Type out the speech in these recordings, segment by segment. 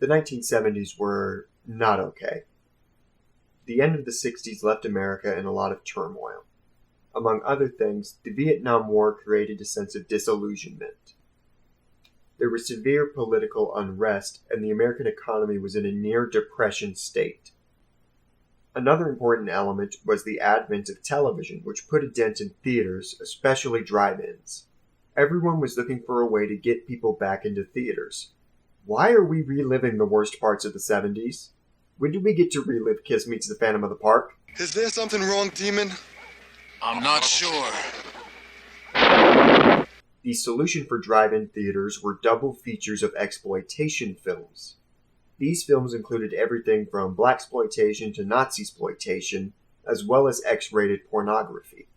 The 1970s were not okay. The end of the 60s left America in a lot of turmoil. Among other things, the Vietnam War created a sense of disillusionment. There was severe political unrest, and the American economy was in a near-depression state. Another important element was the advent of television, which put a dent in theaters, especially drive-ins. Everyone was looking for a way to get people back into theaters. Why are we reliving the worst parts of the 70s? When do we get to relive Kiss Meets the Phantom of the Park? Is there something wrong, Demon? I'm not sure. The solution for drive-in theaters were double features of exploitation films. These films included everything from blaxploitation to Nazi-sploitation, as well as X-rated pornography.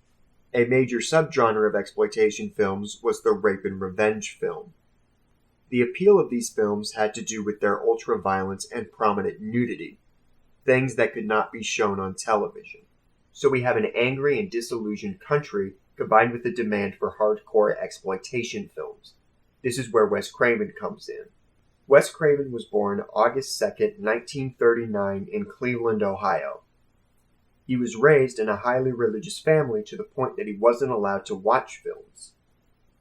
A major subgenre of exploitation films was the rape and revenge film. The appeal of these films had to do with their ultra-violence and prominent nudity, things that could not be shown on television. So we have an angry and disillusioned country combined with the demand for hardcore exploitation films. This is where Wes Craven comes in. Wes Craven was born August 2nd, 1939 in Cleveland, Ohio. He was raised in a highly religious family to the point that he wasn't allowed to watch films.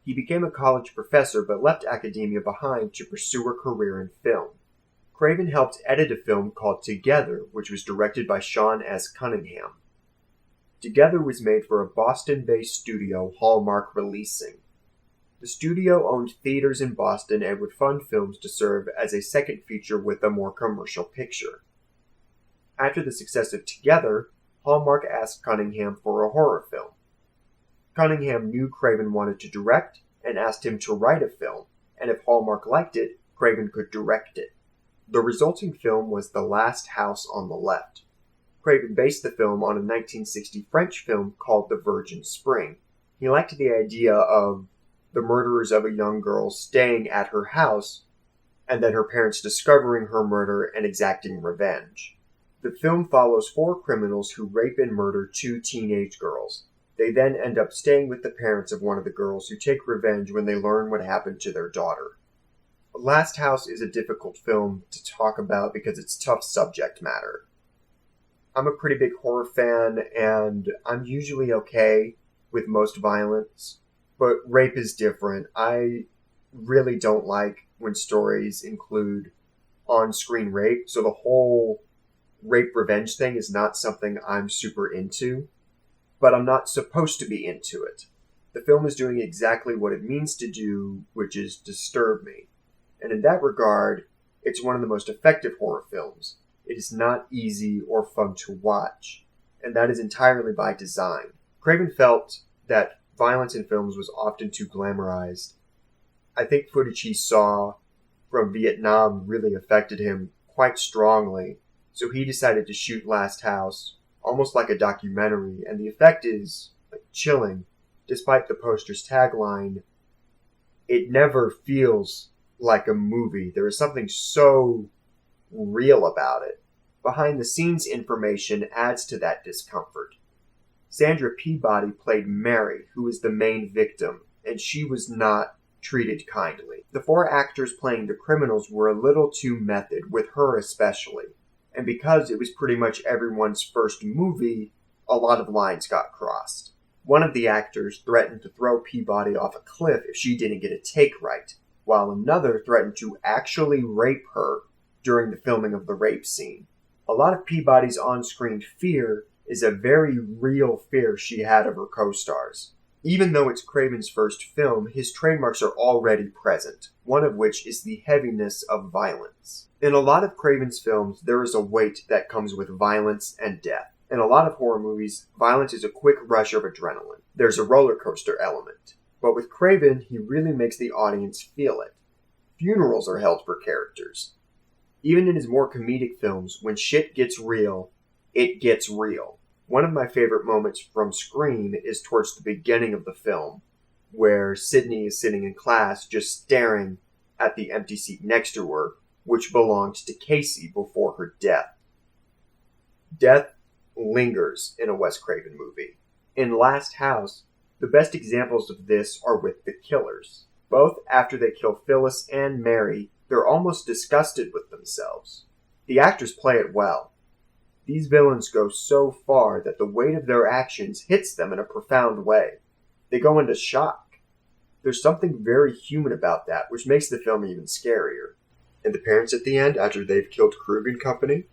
He became a college professor but left academia behind to pursue a career in film. Craven helped edit a film called Together, which was directed by Sean S. Cunningham. Together was made for a Boston-based studio, Hallmark Releasing. The studio owned theaters in Boston and would fund films to serve as a second feature with a more commercial picture. After the success of Together, Hallmark asked Cunningham for a horror film. Cunningham knew Craven wanted to direct and asked him to write a film, and if Hallmark liked it, Craven could direct it. The resulting film was The Last House on the Left. Craven based the film on a 1960 French film called The Virgin Spring. He liked the idea of the murderers of a young girl staying at her house, and then her parents discovering her murder and exacting revenge. The film follows 4 criminals who rape and murder 2 teenage girls. They then end up staying with the parents of one of the girls who take revenge when they learn what happened to their daughter. Last House is a difficult film to talk about because it's tough subject matter. I'm a pretty big horror fan, and I'm usually okay with most violence, but rape is different. I really don't like when stories include on-screen rape, so the whole rape revenge thing is not something I'm super into, but I'm not supposed to be into it. The film is doing exactly what it means to do, which is disturb me. And in that regard, it's one of the most effective horror films. It is not easy or fun to watch, and that is entirely by design. Craven felt that violence in films was often too glamorized. I think footage he saw from Vietnam really affected him quite strongly, so he decided to shoot Last House almost like a documentary, and the effect is chilling. Despite the poster's tagline, it never feels like a movie. There is something so real about it. Behind-the-scenes information adds to that discomfort. Sandra Peabody played Mary, who is the main victim, and she was not treated kindly. The 4 actors playing the criminals were a little too method, with her especially. And because it was pretty much everyone's first movie, a lot of lines got crossed. One of the actors threatened to throw Peabody off a cliff if she didn't get a take right, while another threatened to actually rape her during the filming of the rape scene. A lot of Peabody's on-screen fear is a very real fear she had of her co-stars. Even though it's Craven's first film, his trademarks are already present, one of which is the heaviness of violence. In a lot of Craven's films, there is a weight that comes with violence and death. In a lot of horror movies, violence is a quick rush of adrenaline. There's a roller coaster element. But with Craven, he really makes the audience feel it. Funerals are held for characters. Even in his more comedic films, when shit gets real, it gets real. One of my favorite moments from Scream is towards the beginning of the film, where Sydney is sitting in class just staring at the empty seat next to her, which belonged to Casey before her death. Death lingers in a Wes Craven movie. In Last House, the best examples of this are with the killers. Both after they kill Phyllis and Mary, they're almost disgusted with themselves. themselves. The actors play it well. These villains go so far that the weight of their actions hits them in a profound way. They go into shock. There's something very human about that, which makes the film even scarier. And the parents at the end, after they've killed Krug and company,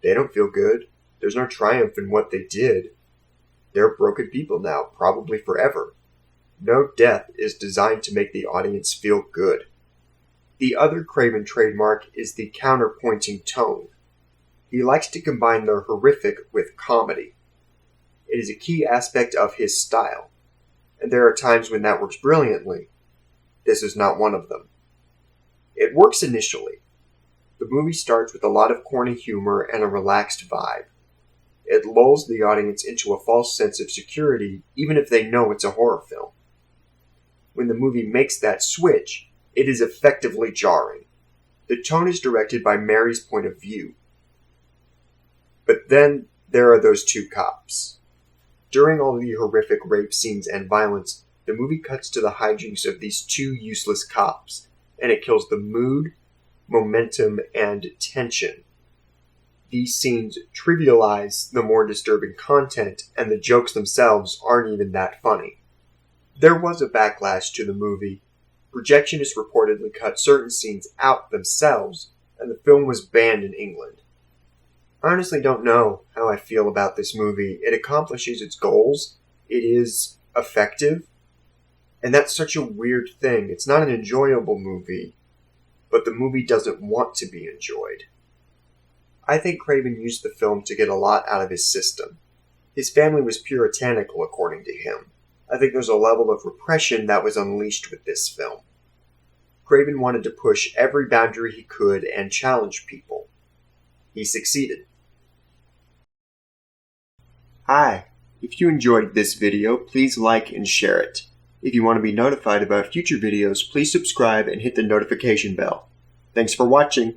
they don't feel good. There's no triumph in what they did. They're broken people now, probably forever. No death is designed to make the audience feel good. The other Craven trademark is the counterpointing tone. He likes to combine the horrific with comedy. It is a key aspect of his style, and there are times when that works brilliantly. This is not one of them. It works initially. The movie starts with a lot of corny humor and a relaxed vibe. It lulls the audience into a false sense of security, even if they know it's a horror film. When the movie makes that switch, it is effectively jarring. The tone is directed by Mary's point of view. But then there are those two cops. During all the horrific rape scenes and violence, the movie cuts to the hijinks of these two useless cops, and it kills the mood, momentum, and tension. These scenes trivialize the more disturbing content, and the jokes themselves aren't even that funny. There was a backlash to the movie. Projectionists reportedly cut certain scenes out themselves, and the film was banned in England. I honestly don't know how I feel about this movie. It accomplishes its goals. It is effective. And that's such a weird thing. It's not an enjoyable movie, but the movie doesn't want to be enjoyed. I think Craven used the film to get a lot out of his system. His family was puritanical, according to him. I think there's a level of repression that was unleashed with this film. Craven wanted to push every boundary he could and challenge people. He succeeded. Hi, if you enjoyed this video, please like and share it. If you want to be notified about future videos, please subscribe and hit the notification bell. Thanks for watching.